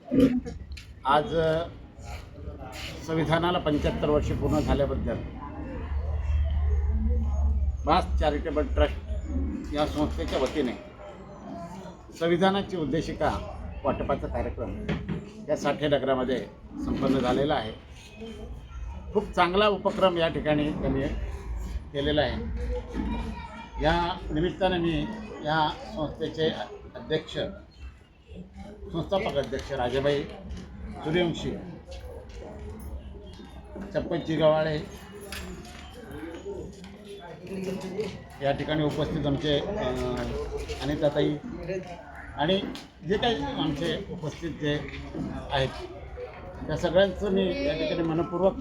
आज संविधानाला 75 वर्षे पूर्ण झाल्याबद्दल भास चॅरिटेबल ट्रस्ट या संस्थेच्या वतीने संविधानाची उद्देशिका वाटपाचा कार्यक्रम या साठे नगरामध्ये संपन्न झालेला आहे. खूप चांगला उपक्रम या ठिकाणी त्यांनी केलेला आहे. या निमित्ताने मी या संस्थेचे अध्यक्ष संस्थापक अध्यक्ष राजाबाई सूर्यवंशी, चप्पतजी गवाळे या ठिकाणी उपस्थित आमचे अनिताताई आणि जे काही आमचे उपस्थित जे आहेत त्या सगळ्यांचं मी या ठिकाणी मनपूर्वक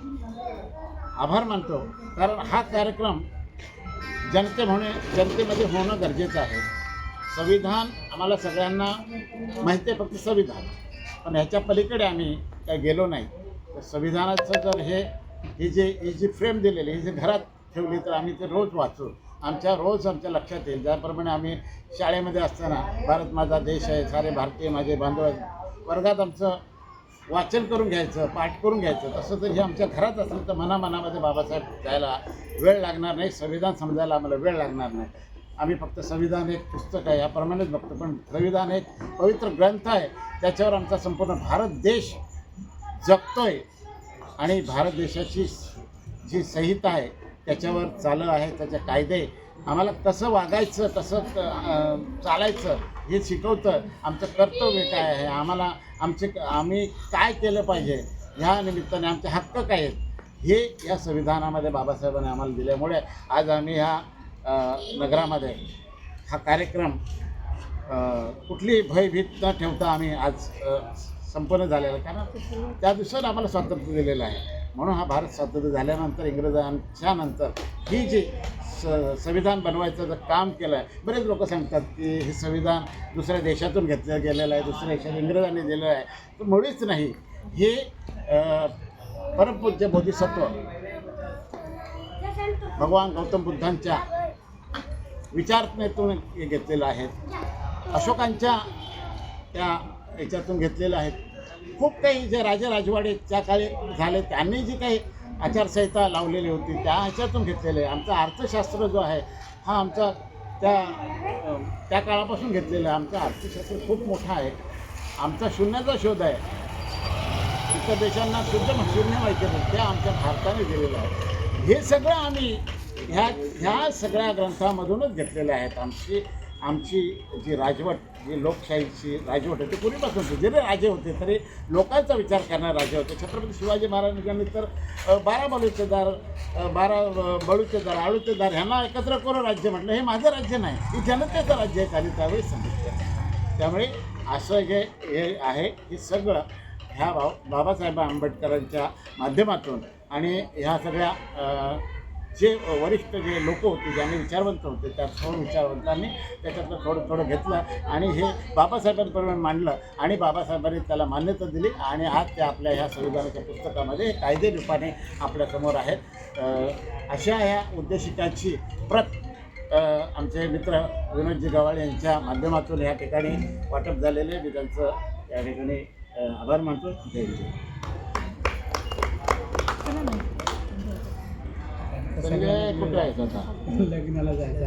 आभार मानतो. कारण हा कार्यक्रम जनतेमध्ये होणं गरजेचं आहे. संविधान आम्हाला सगळ्यांना माहिती आहे, फक्त संविधान, पण ह्याच्या पलीकडे आम्ही काही गेलो नाही. तर संविधानाचं जर ही जी फ्रेम दिलेली ही जी घरात ठेवली तर आम्ही ते रोज वाचू, आमच्या लक्षात येईल. ज्याप्रमाणे आम्ही शाळेमध्ये असताना भारत माझा देश आहे, सारे भारतीय माझे बांधव आहेत, वर्गात आमचं वाचन करून घ्यायचं, पाठ करून घ्यायचं, तसं तर हे आमच्या घरात असेल तर मनामध्ये बाबासाहेब जायला वेळ लागणार नाही, संविधान समजायला आम्हाला वेळ लागणार नाही. आम्ही फक्त संविधान एक पुस्तक आहे याप्रमाणेच बघतो, पण संविधान एक पवित्र ग्रंथ आहे. त्याच्यावर आमचा संपूर्ण भारत देश जगतोय आणि भारत देशाची जी संहिता आहे त्याच्यावर चालू आहे, त्याचे कायदे आम्हाला कसं वागायचं, कसं चालायचं हे शिकवतं. आमचं कर्तव्य काय आहे, आम्ही काय केलं पाहिजे, ह्या निमित्ताने आमचे हक्क काय आहेत हे या संविधानामध्ये बाबासाहेबांनी आम्हाला दिल्यामुळे आज आम्ही ह्या नगरामध्ये हा कार्यक्रम कुठलीही भयभीत न ठेवता आम्ही आज संपन्न झालेला आहे. कारण त्या दिवसात आम्हाला स्वातंत्र्य दिलेलं आहे. म्हणून हा भारत स्वातंत्र्य झाल्यानंतर इंग्रजांच्या नंतर ही जी संविधान बनवायचं जर काम केलं आहे, बरेच लोक सांगतात की हे संविधान दुसऱ्या देशातून घेतलं गेलेलं आहे, दुसऱ्या देशात इंग्रजांनी दिलेलं आहे. तर मुळीच नाही. हे परमपूज्य बोधिसत्व भगवान गौतम बुद्धांच्या विचारनेतून हे घेतलेलं आहे. अशोकांच्या त्या याच्यातून घेतलेलं आहे. खूप काही जे राजवाडे त्या काळी झाले त्यांनी जी काही आचारसंहिता लावलेली होती त्या ह्याच्यातून घेतलेलं आहे. आमचा अर्थशास्त्र जो आहे हा आमचा त्या काळापासून घेतलेला आहे. आमचं अर्थशास्त्र खूप मोठं आहे. आमचा शून्याचा शोध आहे. इतर देशांना शून्य माहिती आहे, त्या आमच्या भारताने दिलेलं आहे. हे सगळं आम्ही ह्या सगळ्या ग्रंथामधूनच घेतलेले आहेत. आमची जी राजवट, जी लोकशाहीची राजवट होती पूर्वीपासून, जरी राजे होते तरी लोकांचा विचार करणारे राजे होते. छत्रपती शिवाजी महाराजांनी तर 12 बलुतेदार, 12 ह्यांना एकत्र करून राज्य म्हटलं. हे माझं राज्य नाही, हे जनतेचं राज्य आहे, त्यांनी त्यावेळी सांगितलं. त्यामुळे असं हे आहे हे सगळं ह्या बाबासाहेब आंबेडकरांच्या माध्यमातून आणि ह्या सगळ्या जे वरिष्ठ जे लोक होते, ज्यांनी विचारवंत होते, त्या थोडं विचारवंतांनी त्याच्यातलं थोडं घेतलं आणि हे बाबासाहेबांपर्यंत मांडलं आणि बाबासाहेबांनी त्याला मान्यता दिली आणि आज ते आपल्या ह्या संविधानाच्या पुस्तकामध्ये कायदे रूपाने आपल्यासमोर आहेत. अशा ह्या उद्देशिकाची प्रत आमचे मित्र विनोदजी गवाळे यांच्या माध्यमातून या ठिकाणी वाटप झालेले. मी त्यांचं या ठिकाणी आभार मानतो. जय हिंद. कुठे आहे आता? लग्नाला जायचं.